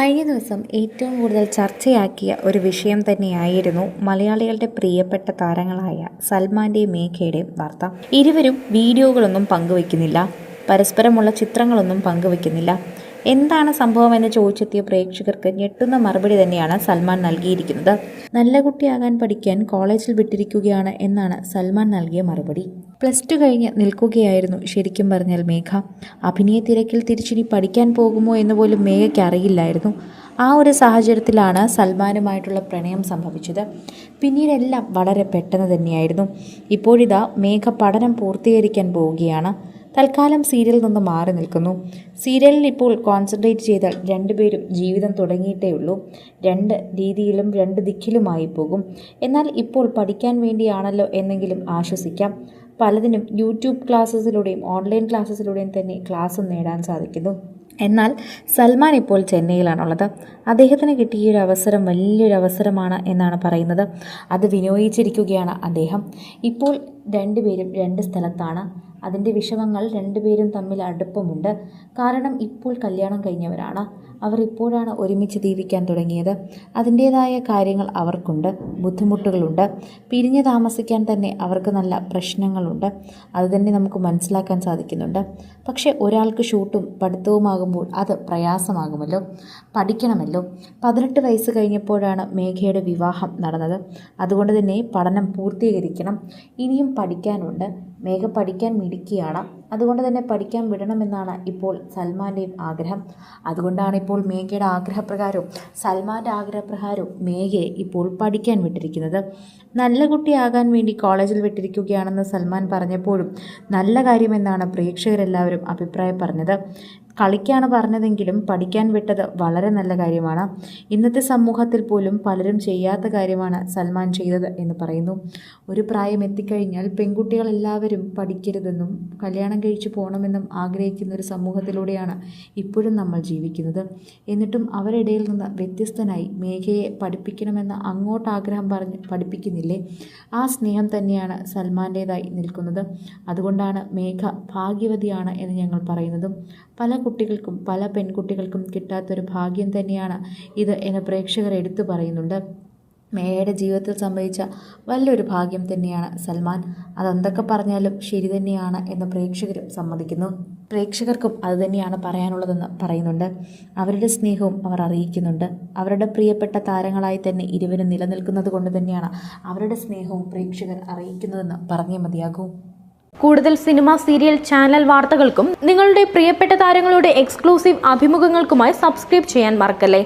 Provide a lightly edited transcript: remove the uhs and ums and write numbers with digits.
കഴിഞ്ഞ ദിവസം ഏറ്റവും കൂടുതൽ ചർച്ചയാക്കിയ ഒരു വിഷയം തന്നെയായിരുന്നു മലയാളികളുടെ പ്രിയപ്പെട്ട താരങ്ങളായ സൽമാൻ്റെയും മേഘയുടെയും വാർത്ത. ഇരുവരും വീഡിയോകളൊന്നും പങ്കുവയ്ക്കുന്നില്ല, പരസ്പരമുള്ള ചിത്രങ്ങളൊന്നും പങ്കുവയ്ക്കുന്നില്ല. എന്താണ് സംഭവമെന്ന് ചോദിച്ചെത്തിയ പ്രേക്ഷകർക്ക് ഞെട്ടുന്ന മറുപടി തന്നെയാണ് സൽമാൻ നൽകിയിരിക്കുന്നത്. നല്ല കുട്ടിയാകാൻ പഠിക്കാൻ കോളേജിൽ വിട്ടിരിക്കുകയാണ് എന്നാണ് സൽമാൻ നൽകിയ മറുപടി. +2 കഴിഞ്ഞ് നിൽക്കുകയായിരുന്നു ശരിക്കും പറഞ്ഞാൽ മേഘ. അഭിനയ തിരക്കിൽ തിരിച്ചിനി പഠിക്കാൻ പോകുമോ എന്ന് പോലും മേഘയ്ക്ക് അറിയില്ലായിരുന്നു. ആ ഒരു സാഹചര്യത്തിലാണ് സൽമാനുമായിട്ടുള്ള പ്രണയം സംഭവിച്ചത്. പിന്നീടെല്ലാം വളരെ പെട്ടെന്ന് തന്നെയായിരുന്നു. ഇപ്പോഴിതാ മേഘ പഠനം പൂർത്തീകരിക്കാൻ പോവുകയാണ്. തൽക്കാലം സീരിയലിൽ നിന്ന് മാറി നിൽക്കുന്നു. സീരിയലിൽ ഇപ്പോൾ കോൺസെൻട്രേറ്റ് ചെയ്താൽ രണ്ടുപേരും ജീവിതം തുടങ്ങിയിട്ടേ ഉള്ളൂ. രണ്ട് രീതിയിലും രണ്ട് ദിക്കിലുമായി പോകും. എന്നാൽ ഇപ്പോൾ പഠിക്കാൻ വേണ്ടിയാണല്ലോ എന്നെങ്കിലും ആശ്വസിക്കാം. പലതിനും യൂട്യൂബ് ക്ലാസ്സസിലൂടെയും ഓൺലൈൻ ക്ലാസ്സസിലൂടെയും തന്നെ ക്ലാസ് നേടാൻ സാധിക്കുന്നു. എന്നാൽ സൽമാൻ ഇപ്പോൾ ചെന്നൈയിലാണുള്ളത്. അദ്ദേഹത്തിന് കിട്ടിയ ഒരു അവസരം വലിയൊരു അവസരമാണ് എന്നാണ് പറയുന്നത്. അത് വിനിയോഗിച്ചിരിക്കുകയാണ് അദ്ദേഹം. ഇപ്പോൾ രണ്ടുപേരും രണ്ട് സ്ഥലത്താണ്. അതിൻ്റെ വിഷമങ്ങൾ രണ്ടുപേരും തമ്മിൽ അടുപ്പമുണ്ട്. കാരണം ഇപ്പോൾ കല്യാണം കഴിഞ്ഞവരാണ്. അവർ ഇപ്പോഴാണ് ഒരുമിച്ച് ജീവിക്കാൻ തുടങ്ങിയത്. അതിൻ്റേതായ കാര്യങ്ങൾ അവർക്കുണ്ട്, ബുദ്ധിമുട്ടുകളുണ്ട്. പിരിഞ്ഞ് താമസിക്കാൻ തന്നെ അവർക്ക് നല്ല പ്രശ്നങ്ങളുണ്ട്. അതുതന്നെ നമുക്ക് മനസ്സിലാക്കാൻ സാധിക്കുന്നുണ്ട്. പക്ഷേ ഒരാൾക്ക് ഷൂട്ടും പഠിത്തവുമാകുമ്പോൾ അത് പ്രയാസമാകുമല്ലോ. പഠിക്കണമല്ലോ. 18 വയസ്സ് കഴിഞ്ഞപ്പോഴാണ് മേഘയുടെ വിവാഹം നടന്നത്. അതുകൊണ്ട് തന്നെ പഠനം പൂർത്തീകരിക്കണം. ഇനിയും പഠിക്കാനുണ്ട്. മേഘ പഠിക്കാൻ മിടുക്കിയാണ്. അതുകൊണ്ട് തന്നെ പഠിക്കാൻ വിടണമെന്നാണ് ഇപ്പോൾ സൽമാൻ്റെയും ആഗ്രഹം. അതുകൊണ്ടാണ് ഇപ്പോൾ മേഘയുടെ ആഗ്രഹപ്രകാരവും സൽമാൻ്റെ ആഗ്രഹപ്രകാരവും മേഘയെ ഇപ്പോൾ പഠിക്കാൻ വിട്ടിരിക്കുന്നത്. നല്ല കുട്ടിയാകാൻ വേണ്ടി കോളേജിൽ വിട്ടിരിക്കുകയാണെന്ന് സൽമാൻ പറഞ്ഞപ്പോഴും നല്ല കാര്യമെന്നാണ് പ്രേക്ഷകരെല്ലാവരും അഭിപ്രായം പറഞ്ഞത്. കളിക്കാണ് പറഞ്ഞതെങ്കിലും പഠിക്കാൻ വിട്ടത് വളരെ നല്ല കാര്യമാണ്. ഇന്നത്തെ സമൂഹത്തിൽ പോലും പലരും ചെയ്യാത്ത കാര്യമാണ് സൽമാൻ ചെയ്തത് എന്ന് പറയുന്നു. ഒരു പ്രായം എത്തിക്കഴിഞ്ഞാൽ പെൺകുട്ടികളെല്ലാവരും പഠിക്കരുതെന്നും കല്യാണം കഴിച്ചു പോകണമെന്നും ആഗ്രഹിക്കുന്ന ഒരു സമൂഹത്തിലൂടെയാണ് ഇപ്പോഴും നമ്മൾ ജീവിക്കുന്നത്. എന്നിട്ടും അവരിടയിൽ നിന്ന് വ്യത്യസ്തനായി മേഘയെ പഠിപ്പിക്കണമെന്ന അങ്ങോട്ട് ആഗ്രഹം പറഞ്ഞ് പഠിപ്പിക്കുന്നില്ലേ? ആ സ്നേഹം തന്നെയാണ് സൽമാൻ്റേതായി നിൽക്കുന്നത്. അതുകൊണ്ടാണ് മേഘ ഭാഗ്യവതിയാണ് എന്ന് ഞങ്ങൾ പറയുന്നതും. പല കുട്ടികൾക്കും പല പെൺകുട്ടികൾക്കും കിട്ടാത്തൊരു ഭാഗ്യം തന്നെയാണ് ഇത് എന്ന് പ്രേക്ഷകർ എടുത്തു പറയുന്നുണ്ട്. മേഘയുടെ ജീവിതത്തിൽ സംഭവിച്ച വലിയൊരു ഭാഗ്യം തന്നെയാണ് സൽമാൻ. അതെന്തൊക്കെ പറഞ്ഞാലും ശരി തന്നെയാണ് എന്ന് പ്രേക്ഷകരും സമ്മതിക്കുന്നു. പ്രേക്ഷകർക്കും അതുതന്നെയാണ് പറയാനുള്ളതെന്ന് പറയുന്നുണ്ട്. അവരുടെ സ്നേഹവും അവർ അറിയിക്കുന്നുണ്ട്. അവരുടെ പ്രിയപ്പെട്ട താരങ്ങളായി തന്നെ ഇരുവരും നിലനിൽക്കുന്നത് കൊണ്ട് തന്നെയാണ് അവരുടെ സ്നേഹവും പ്രേക്ഷകർ അറിയിക്കുന്നതെന്ന് പറഞ്ഞേ മതിയാകൂ. കൂടുതൽ സിനിമ, സീരിയൽ, ചാനൽ വാർത്തകൾക്കും നിങ്ങളുടെ പ്രിയപ്പെട്ട താരങ്ങളുടെ എക്സ്ക്ലൂസീവ് അഭിമുഖങ്ങൾക്കുമായി സബ്സ്ക്രൈബ് ചെയ്യാൻ മറക്കല്ലേ.